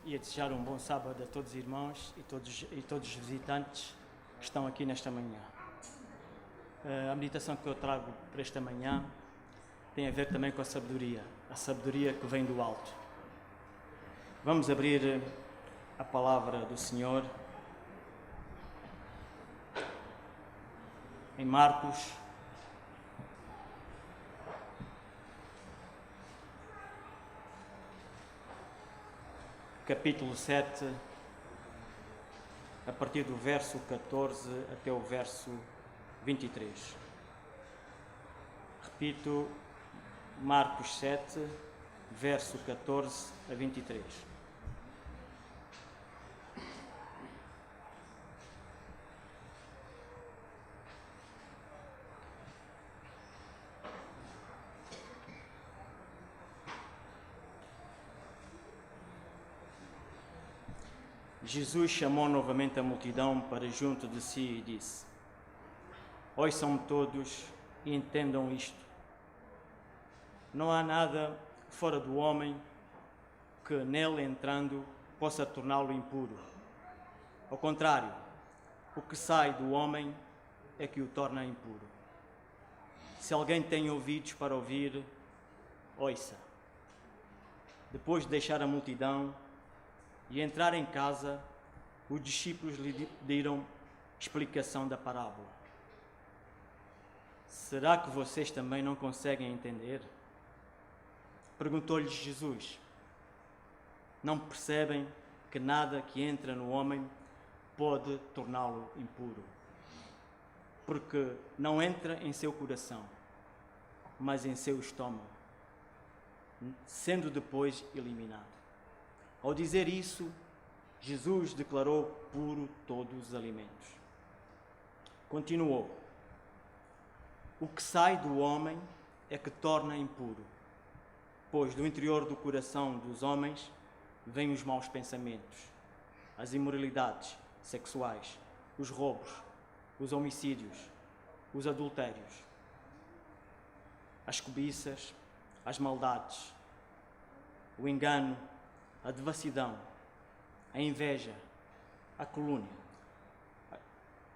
e a desejar um bom sábado a todos os irmãos e todos os visitantes que estão aqui nesta manhã. A meditação que eu trago para esta manhã tem a ver também com a sabedoria que vem do alto. Vamos abrir a palavra do Senhor em Marcos, capítulo 7, a partir do verso 14 até o verso 23. Repito, Marcos 7, verso 14 a 23. Jesus chamou novamente a multidão para junto de si e disse: Ouçam-me todos e entendam isto. Não há nada fora do homem que nele entrando possa torná-lo impuro. Ao contrário, o que sai do homem é que o torna impuro. Se alguém tem ouvidos para ouvir, ouça. Depois de deixar a multidão e entrar em casa, os discípulos lhe deram explicação da parábola. Será que vocês também não conseguem entender? Perguntou-lhes Jesus. Não percebem que nada que entra no homem pode torná-lo impuro? Porque não entra em seu coração, mas em seu estômago, sendo depois eliminado. Ao dizer isso, Jesus declarou puro todos os alimentos. Continuou: O que sai do homem é que torna impuro, pois do interior do coração dos homens vêm os maus pensamentos, as imoralidades sexuais, os roubos, os homicídios, os adultérios, as cobiças, as maldades, o engano, a devassidão, a inveja, a calúnia,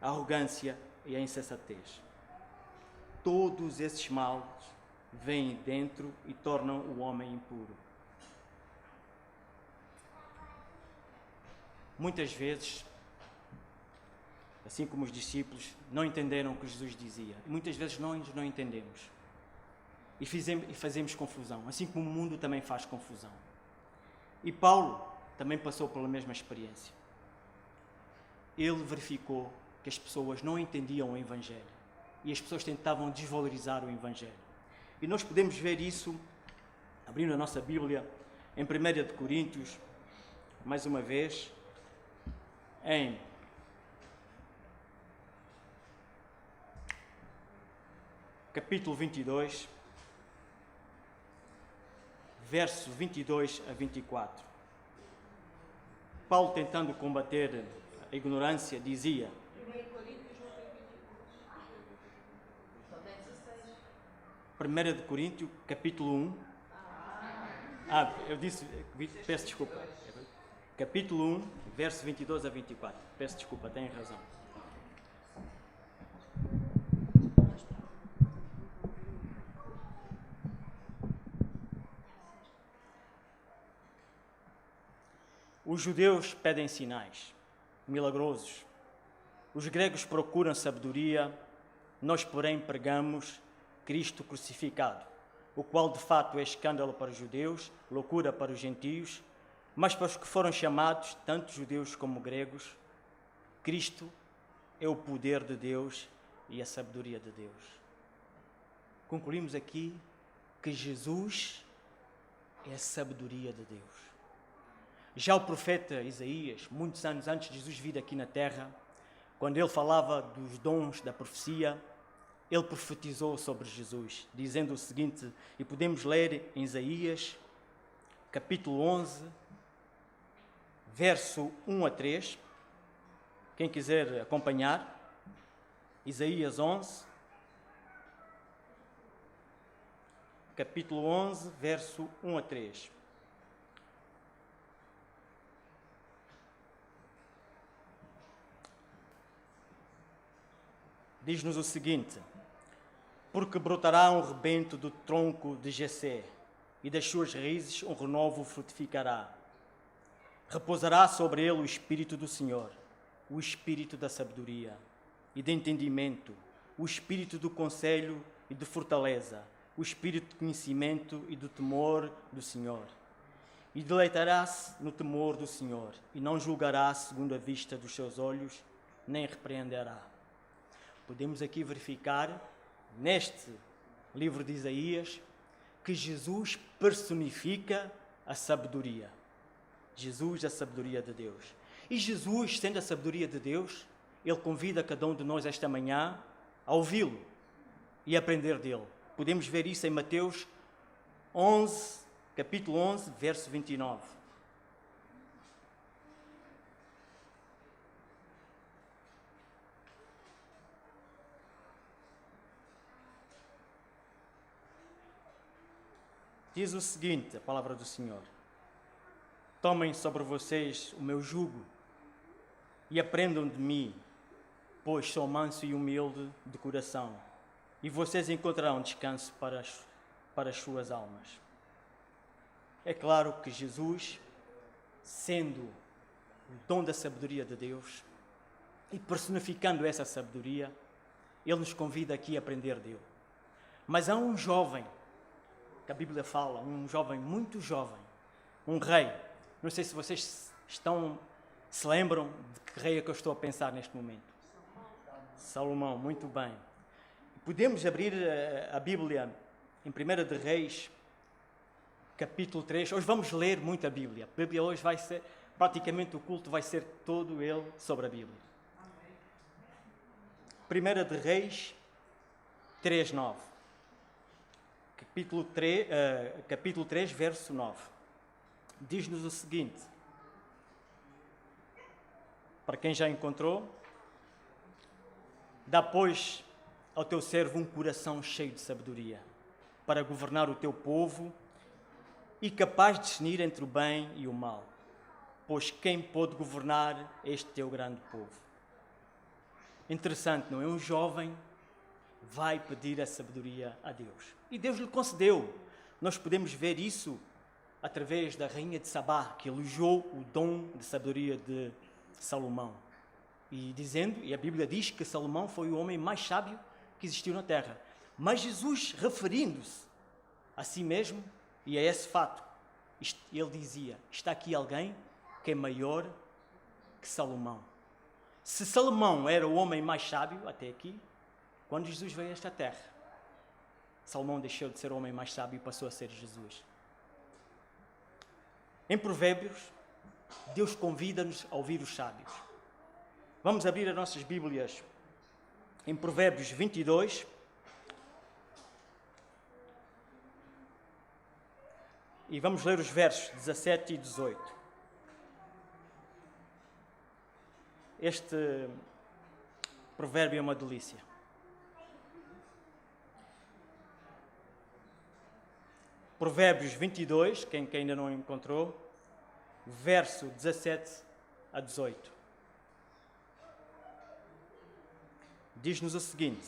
a arrogância e a insensatez. Todos esses males vêm dentro e tornam o homem impuro. Muitas vezes, assim como os discípulos, não entenderam o que Jesus dizia. Muitas vezes nós não entendemos e fazemos confusão, assim como o mundo também faz confusão. E Paulo também passou pela mesma experiência. Ele verificou que as pessoas não entendiam o Evangelho e as pessoas tentavam desvalorizar o Evangelho. E nós podemos ver isso, abrindo a nossa Bíblia, em 1 de Coríntios, mais uma vez, em capítulo 22, verso 22 a 24. Paulo, tentando combater a ignorância, dizia: 1 de Coríntios, capítulo 1. Eu disse, peço desculpa. Capítulo 1, verso 22 a 24. Peço desculpa, tem razão. Os judeus pedem sinais milagrosos. Os gregos procuram sabedoria. Nós, porém, pregamos Cristo crucificado, o qual de fato é escândalo para os judeus, loucura para os gentios, mas para os que foram chamados, tanto judeus como gregos, Cristo é o poder de Deus e a sabedoria de Deus. Concluímos aqui que Jesus é a sabedoria de Deus. Já o profeta Isaías, muitos anos antes de Jesus vir aqui na terra, quando ele falava dos dons da profecia, ele profetizou sobre Jesus, dizendo o seguinte, e podemos ler em Isaías, capítulo 11, verso 1 a 3. Quem quiser acompanhar, Isaías 11, capítulo 11, verso 1 a 3. diz-nos o seguinte: porque brotará um rebento do tronco de Jessé, e das suas raízes um renovo frutificará. Repousará sobre ele o Espírito do Senhor, o Espírito da sabedoria e de entendimento, o Espírito do conselho e de fortaleza, o Espírito de conhecimento e do temor do Senhor. E deleitará-se no temor do Senhor, e não julgará segundo a vista dos seus olhos, nem repreenderá. Podemos aqui verificar, neste livro de Isaías, que Jesus personifica a sabedoria. Jesus, a sabedoria de Deus. E Jesus, sendo a sabedoria de Deus, Ele convida cada um de nós esta manhã a ouvi-lo e aprender dele. Podemos ver isso em Mateus 11, capítulo 11, verso 29. Diz o seguinte, a palavra do Senhor: tomem sobre vocês o meu jugo e aprendam de mim, pois sou manso e humilde de coração, e vocês encontrarão descanso para as suas almas. É claro que Jesus, sendo o dom da sabedoria de Deus e personificando essa sabedoria, Ele nos convida aqui a aprender dele. Mas há um jovem, que a Bíblia fala, um jovem muito jovem, um rei. Não sei se vocês se lembram de que rei é que eu estou a pensar neste momento. Salomão, muito bem. Podemos abrir a Bíblia em 1 de Reis, capítulo 3. Hoje vamos ler muito a Bíblia. A Bíblia hoje vai ser, praticamente o culto vai ser todo ele sobre a Bíblia. 1 de Reis 3:9. Capítulo 3, verso 9. Diz-nos o seguinte, para quem já encontrou: dá, pois, ao teu servo um coração cheio de sabedoria, para governar o teu povo e capaz de discernir entre o bem e o mal. Pois quem pôde governar este teu grande povo? Interessante, não é? Um jovem vai pedir a sabedoria a Deus. E Deus lhe concedeu. Nós podemos ver isso através da rainha de Sabá, que elogiou o dom de sabedoria de Salomão. E a Bíblia diz que Salomão foi o homem mais sábio que existiu na terra. Mas Jesus, referindo-se a si mesmo e a esse fato, ele dizia: está aqui alguém que é maior que Salomão. Se Salomão era o homem mais sábio até aqui, quando Jesus veio a esta terra, Salomão deixou de ser o homem mais sábio e passou a ser Jesus. Em Provérbios, Deus convida-nos a ouvir os sábios. Vamos abrir as nossas Bíblias em Provérbios 22. E vamos ler os versos 17 e 18. Este provérbio é uma delícia. Provérbios 22, quem ainda não encontrou, verso 17 a 18. Diz-nos o seguinte: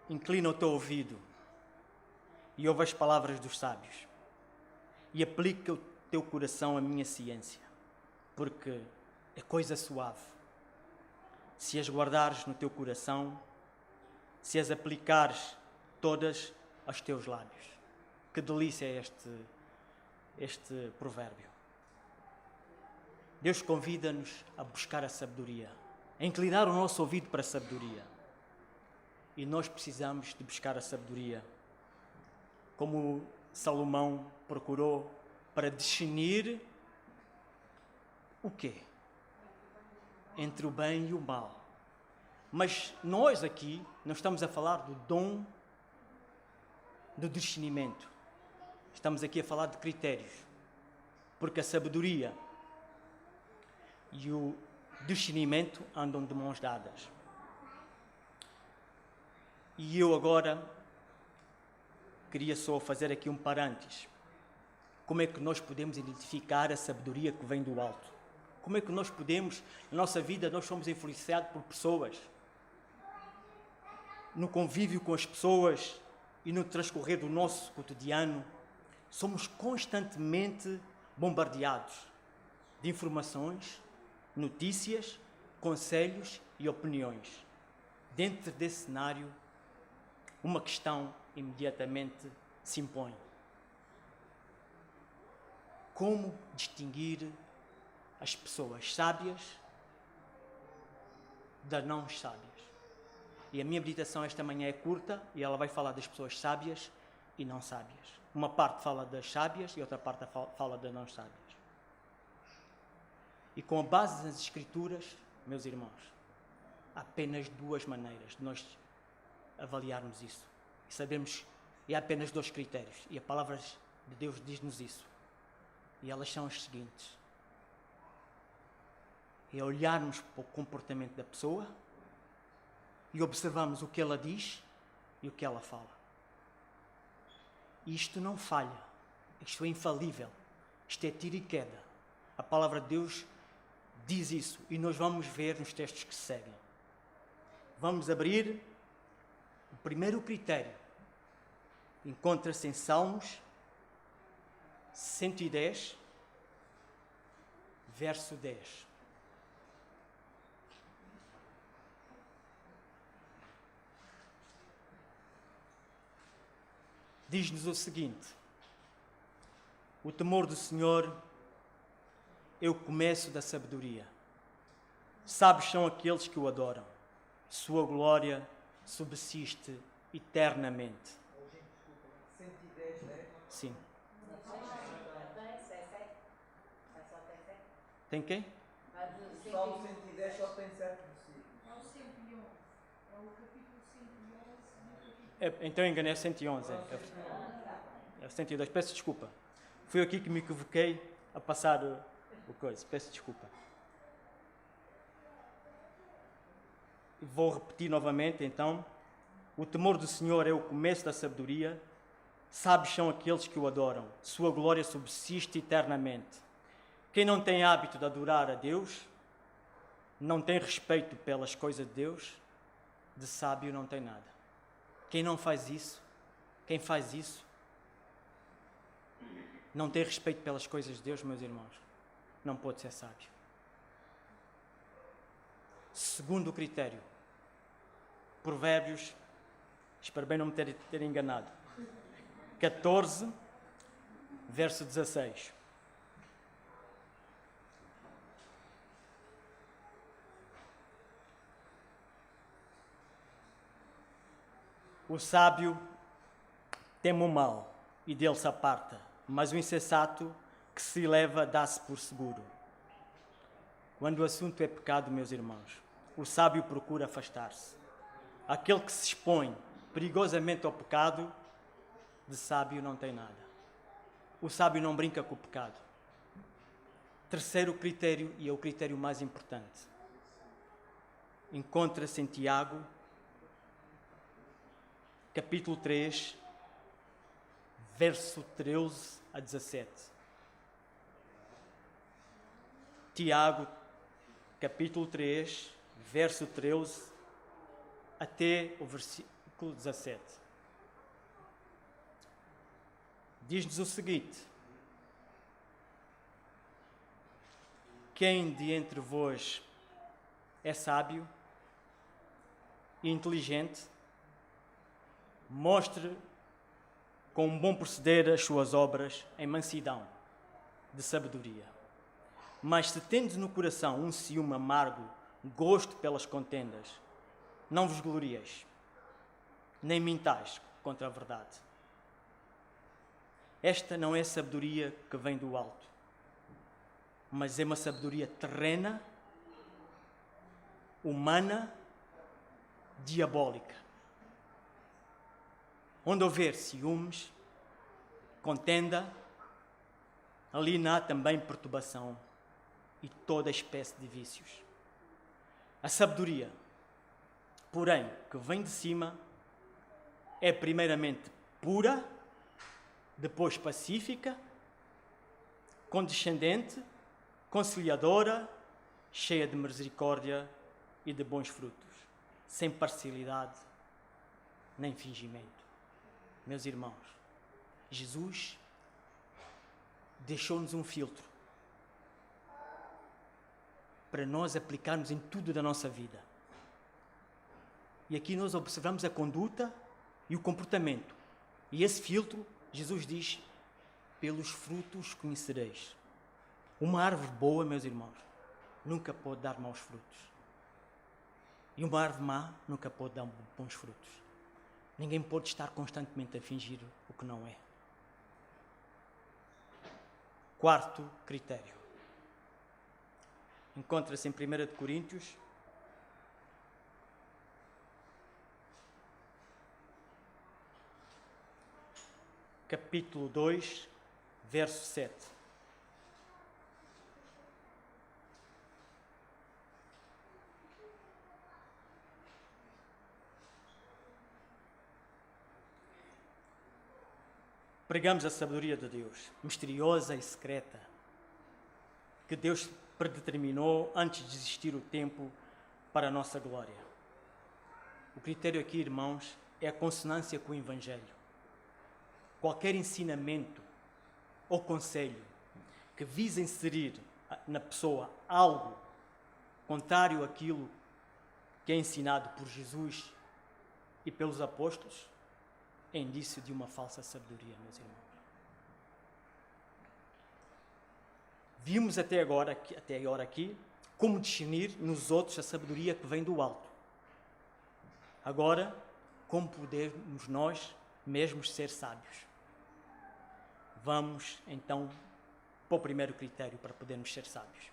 inclina o teu ouvido e ouve as palavras dos sábios, e aplica o teu coração à minha ciência, porque é coisa suave. Se as guardares no teu coração, se as aplicares todas aos teus lábios. Que delícia é este provérbio. Deus convida-nos a buscar a sabedoria, a inclinar o nosso ouvido para a sabedoria. E nós precisamos de buscar a sabedoria, como Salomão procurou, para discernir o quê? Entre o bem e o mal. Mas nós aqui não estamos a falar do dom do discernimento. Estamos aqui a falar de critérios. Porque a sabedoria e o discernimento andam de mãos dadas. E eu agora queria só fazer aqui um parênteses. Como é que nós podemos identificar a sabedoria que vem do alto? Como é que nós podemos, na nossa vida, nós somos influenciados por pessoas. no convívio com as pessoas e no transcorrer do nosso cotidiano, somos constantemente bombardeados de informações, notícias, conselhos e opiniões. Dentro desse cenário, uma questão imediatamente se impõe: como distinguir as pessoas sábias das não sábias? E a minha meditação esta manhã é curta e ela vai falar das pessoas sábias e não sábias. Uma parte fala das sábias e outra parte fala das não sábias. E com a base nas Escrituras, meus irmãos, há apenas duas maneiras de nós avaliarmos isso. E sabemos, e há apenas dois critérios. E a palavra de Deus diz-nos isso. E elas são as seguintes: é olharmos para o comportamento da pessoa e observarmos o que ela diz e o que ela fala. E isto não falha, isto é infalível, isto é tiro e queda. A palavra de Deus diz isso e nós vamos ver nos textos que se seguem. Vamos abrir o primeiro critério. Encontra-se em Salmos 110, verso 10. Diz-nos o seguinte: o temor do Senhor é o começo da sabedoria. Sábios são aqueles que o adoram. Sua glória subsiste eternamente. 110, né? Sim. Tem quem? O Salmo 110 só tem 7 versículos. É o 111. É o capítulo 111 do capítulo. Então enganei, é 111. É 102. Peço desculpa. Foi aqui que me equivoquei a passar o coisa. Peço desculpa. Vou repetir novamente, então. O temor do Senhor é o começo da sabedoria. Sábios são aqueles que o adoram. Sua glória subsiste eternamente. Quem não tem hábito de adorar a Deus, não tem respeito pelas coisas de Deus, de sábio não tem nada. Quem não faz isso, quem faz isso, não tem respeito pelas coisas de Deus, meus irmãos, não pode ser sábio. Segundo critério, Provérbios, espero bem não me ter enganado, 14, verso 16. O sábio teme o mal e dele se aparta, mas o insensato que se eleva dá-se por seguro. Quando o assunto é pecado, meus irmãos, o sábio procura afastar-se. Aquele que se expõe perigosamente ao pecado, de sábio não tem nada. O sábio não brinca com o pecado. Terceiro critério, e é o critério mais importante, encontra-se em Tiago, capítulo 3, verso 13 a 17. Tiago, capítulo 3, verso 13 até o versículo 17. Diz-nos o seguinte: quem de entre vós é sábio e inteligente, mostre com um bom proceder as suas obras em mansidão de sabedoria. Mas se tendes no coração um ciúme amargo, gosto pelas contendas, não vos glorieis, nem mintais contra a verdade. Esta não é sabedoria que vem do alto, mas é uma sabedoria terrena, humana, diabólica. Onde houver ciúmes, contenda, ali há também perturbação e toda espécie de vícios. A sabedoria, porém, que vem de cima, é primeiramente pura, depois pacífica, condescendente, conciliadora, cheia de misericórdia e de bons frutos, sem parcialidade nem fingimento. Meus irmãos, Jesus deixou-nos um filtro para nós aplicarmos em tudo da nossa vida. E aqui nós observamos a conduta e o comportamento. E esse filtro, Jesus diz, pelos frutos conhecereis. Uma árvore boa, meus irmãos, nunca pode dar maus frutos. E uma árvore má nunca pode dar bons frutos. Ninguém pode estar constantemente a fingir o que não é. Quarto critério. Encontra-se em 1 Coríntios, capítulo 2, verso 7. Pregamos a sabedoria de Deus, misteriosa e secreta, que Deus predeterminou antes de existir o tempo para a nossa glória. O critério aqui, irmãos, é a consonância com o Evangelho. Qualquer ensinamento ou conselho que visa inserir na pessoa algo contrário àquilo que é ensinado por Jesus e pelos apóstolos é indício de uma falsa sabedoria, meus irmãos. Vimos até agora aqui como discernir nos outros a sabedoria que vem do alto. Agora, como podemos nós mesmos ser sábios? Vamos, então, para o primeiro critério para podermos ser sábios.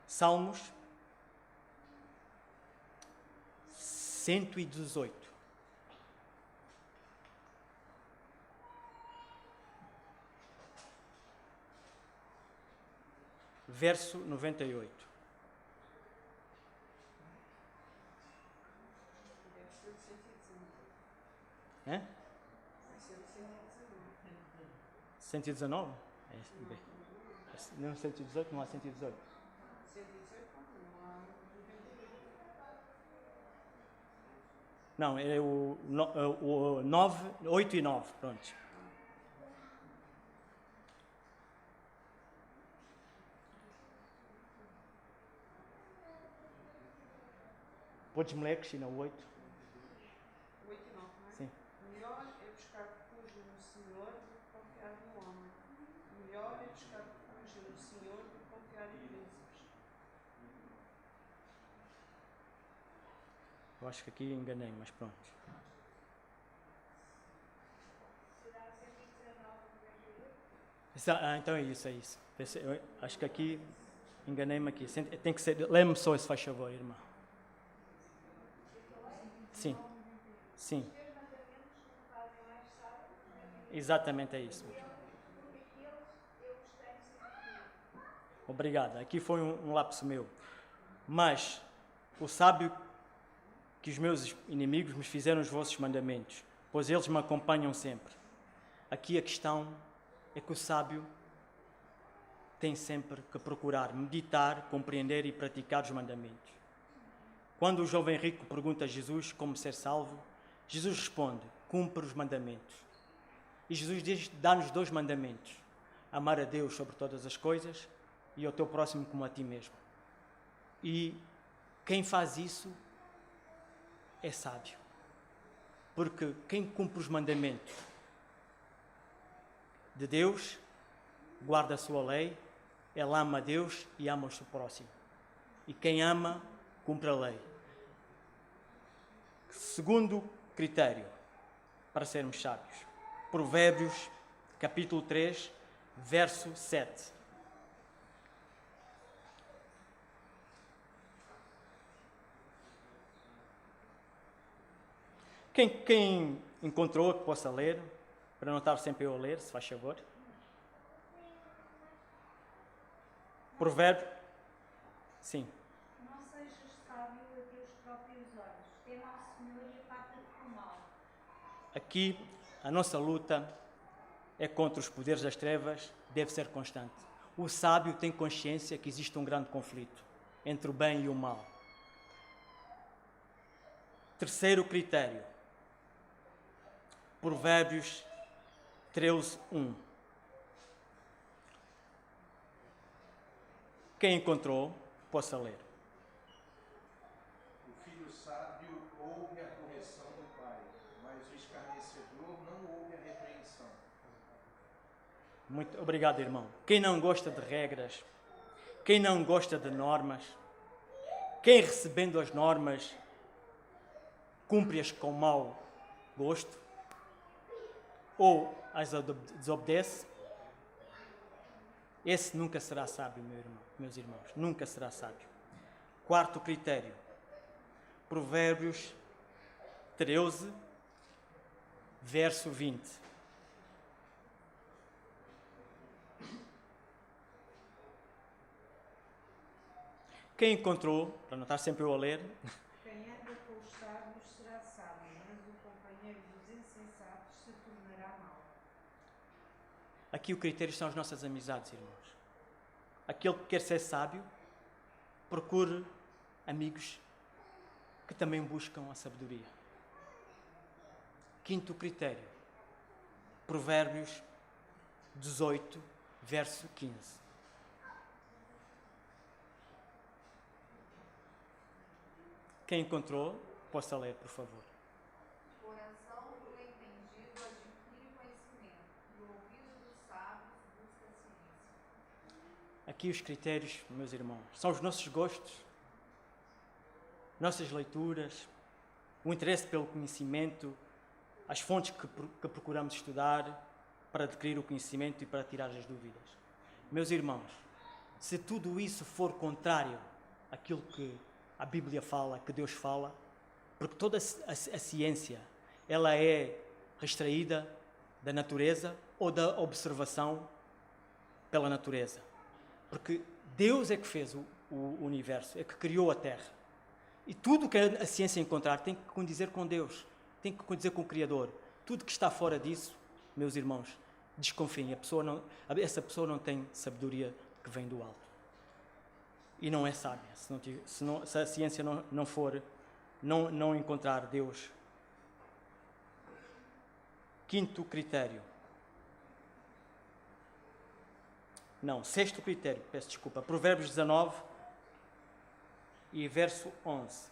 Salmos 118. Verso 98. É? 119? Não, 118, não há 118. Não, é o 9, 8 e 9, pronto. Podes-me ler, Cristina, o 8? 8 e 9, não é? Sim. Melhor é buscar refúgio no Senhor do que confiar no homem. Melhor é buscar refúgio no Senhor do que confiar em príncipes. Eu acho que aqui enganei, mas pronto. Então é isso. Eu acho que aqui enganei-me aqui. Tem que ser. Lê-me só se faz favor, irmã. Sim. Sim. Exatamente é isso. Obrigado. Aqui foi um lapso meu. Mas o sábio que os meus inimigos me fizeram os vossos mandamentos, pois eles me acompanham sempre. Aqui a questão é que o sábio tem sempre que procurar meditar, compreender e praticar os mandamentos. Quando o jovem rico pergunta a Jesus como ser salvo, Jesus responde: cumpre os mandamentos. E Jesus dá-nos 2 mandamentos: amar a Deus sobre todas as coisas e ao teu próximo como a ti mesmo. E quem faz isso é sábio. Porque quem cumpre os mandamentos de Deus, guarda a sua lei, ele ama a Deus e ama o seu próximo. E quem ama, cumpre a lei. Segundo critério para sermos sábios. Provérbios, capítulo 3, verso 7. Quem encontrou que possa ler, para não estar sempre eu a ler, se faz favor. Provérbio, sim. Não sejas sábio a teus próprios olhos. Tema ao Senhor e aparta-te do mal. Aqui, a nossa luta é contra os poderes das trevas, deve ser constante. O sábio tem consciência que existe um grande conflito entre o bem e o mal. Terceiro critério Provérbios 13:1. Quem encontrou, possa ler. O filho sábio ouve a correção do pai, mas o escarnecedor não ouve a repreensão. Muito obrigado, irmão. Quem não gosta de regras, quem não gosta de normas, quem recebendo as normas cumpre-as com mau gosto ou as desobedece, esse nunca será sábio, meus irmãos. Nunca será sábio. Quarto critério. Provérbios 13, verso 20. Quem encontrou, para não estar sempre eu a ler, Quem anda com os sábios será sábio, mas o companheiro dos insensatos se tornará mau. aqui o critério são as nossas amizades, irmãos. Aquele que quer ser sábio, procure amigos que também buscam a sabedoria. Quinto critério. Provérbios 18, verso 15. Quem encontrou, possa ler, por favor. O coração do entendido adquire conhecimento, e o ouvido dos sábios busca a ciência. Aqui os critérios, meus irmãos, são os nossos gostos, nossas leituras, o interesse pelo conhecimento, as fontes que procuramos estudar para adquirir o conhecimento e para tirar as dúvidas. Meus irmãos, se tudo isso for contrário àquilo que a Bíblia fala, que Deus fala, porque toda a ciência ela é extraída da natureza ou da observação pela natureza. Porque Deus é que fez o universo, é que criou a Terra. E tudo o que a ciência encontrar tem que condizer com Deus, tem que condizer com o Criador. Tudo que está fora disso, meus irmãos, desconfiem. Essa pessoa não tem sabedoria que vem do alto. E não é sábia. Se a ciência não encontrar Deus. Quinto critério. Não, sexto critério, peço desculpa. Provérbios 19 e verso 11.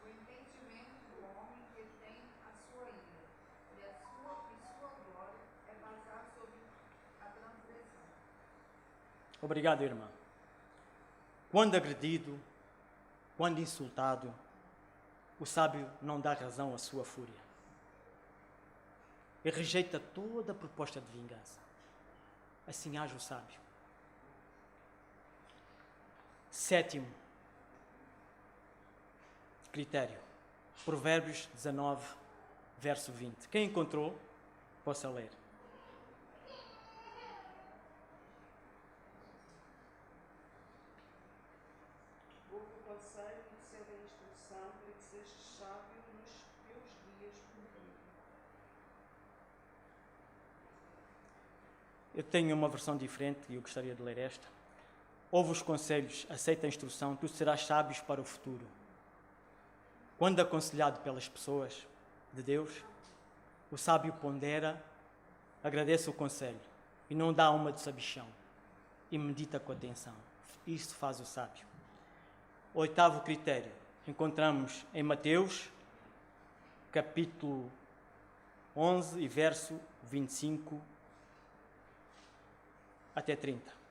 O entendimento do homem retém a sua ira, e sua glória é vazar sobre a transgressão. Obrigado, irmã. Quando agredido, quando insultado, o sábio não dá razão à sua fúria. E rejeita toda proposta de vingança. Assim age o sábio. Sétimo critério. Provérbios 19, verso 20. Quem encontrou, possa ler. Ouve o conselho e segue a instrução para que sejas sábio nos teus dias por vir. Eu tenho uma versão diferente e eu gostaria de ler esta. Ouve os conselhos, aceita a instrução, tu serás sábio para o futuro. Quando aconselhado pelas pessoas de Deus, o sábio pondera, agradece o conselho e não dá uma de sabichão e medita com atenção. Isso faz o sábio. Oitavo critério. Encontramos em Mateus, capítulo 11 e verso 25 até 30.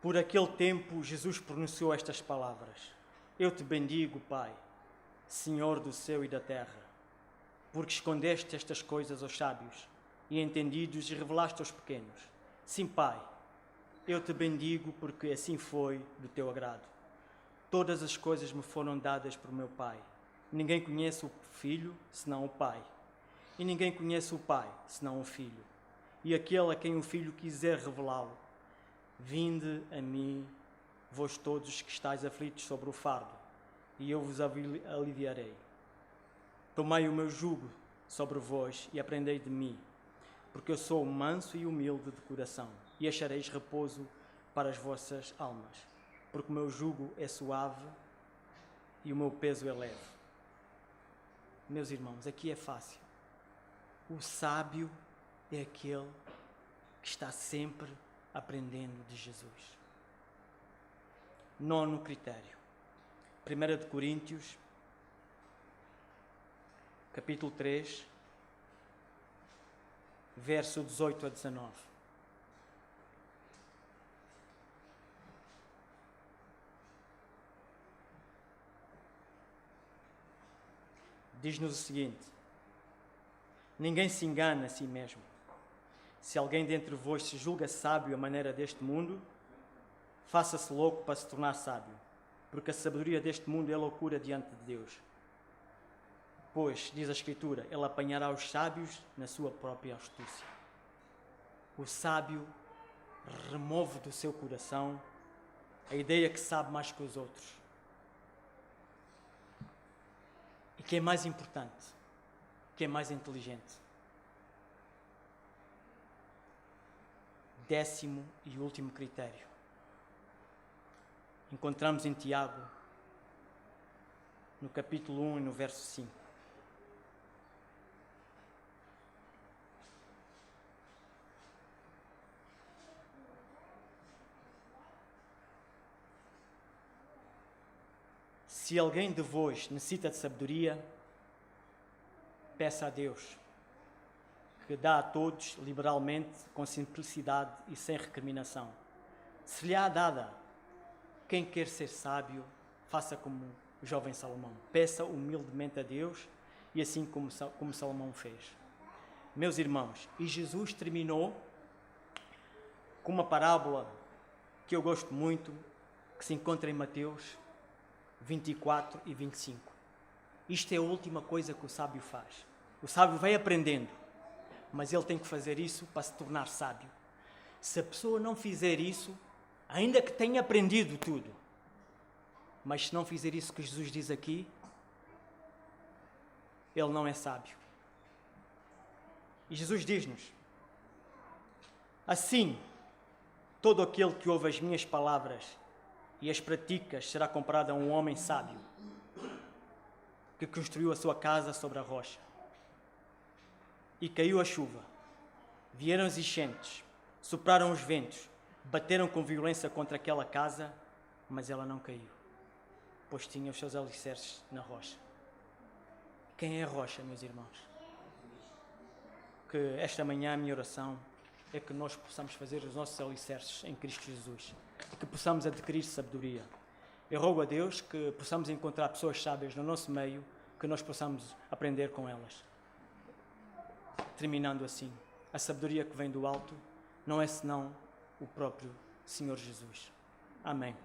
Por aquele tempo, Jesus pronunciou estas palavras: Eu te bendigo, Pai, Senhor do céu e da terra, porque escondeste estas coisas aos sábios e entendidos e revelaste aos pequenos. Sim, Pai, eu te bendigo porque assim foi do teu agrado. Todas as coisas me foram dadas por meu Pai. Ninguém conhece o Filho senão o Pai. E ninguém conhece o Pai senão o Filho. E aquele a quem o Filho quiser revelá-lo. Vinde a mim, vós todos que estáis aflitos sobre o fardo, e eu vos aliviarei. Tomai o meu jugo sobre vós e aprendei de mim, porque eu sou manso e humilde de coração, e achareis repouso para as vossas almas, porque o meu jugo é suave e o meu peso é leve. Meus irmãos, aqui é fácil. O sábio é aquele que está sempre aprendendo de Jesus. 9º critério. 1 de Coríntios, capítulo 3, verso 18 a 19. Diz-nos o seguinte: ninguém se engana a si mesmo. Se alguém dentre vós se julga sábio à maneira deste mundo, faça-se louco para se tornar sábio, porque a sabedoria deste mundo é loucura diante de Deus. Pois, diz a Escritura, ele apanhará os sábios na sua própria astúcia. O sábio remove do seu coração a ideia que sabe mais que os outros. E que é mais importante, que é mais inteligente. 10º e último critério. Encontramos em Tiago, no capítulo 1 e no verso 5. Se alguém de vós necessita de sabedoria, peça a Deus, que dá a todos liberalmente, com simplicidade e sem recriminação. Se lhe há dada, quem quer ser sábio, faça como o jovem Salomão. Peça humildemente a Deus, e assim como Salomão fez. Meus irmãos, e Jesus terminou com uma parábola que eu gosto muito, que se encontra em Mateus 24 e 25. Isto é a última coisa que o sábio faz. O sábio vai aprendendo, mas ele tem que fazer isso para se tornar sábio. Se a pessoa não fizer isso, ainda que tenha aprendido tudo, mas se não fizer isso que Jesus diz aqui, ele não é sábio. E Jesus diz-nos: assim, todo aquele que ouve as minhas palavras e as praticas será comparado a um homem sábio, que construiu a sua casa sobre a rocha. E caiu a chuva, vieram as enchentes, sopraram os ventos, bateram com violência contra aquela casa, mas ela não caiu, pois tinha os seus alicerces na rocha. Quem é a rocha, meus irmãos? Que esta manhã a minha oração é que nós possamos fazer os nossos alicerces em Cristo Jesus, que possamos adquirir sabedoria. Eu rogo a Deus que possamos encontrar pessoas sábias no nosso meio, que nós possamos aprender com elas. Terminando assim, a sabedoria que vem do alto não é senão o próprio Senhor Jesus. Amém.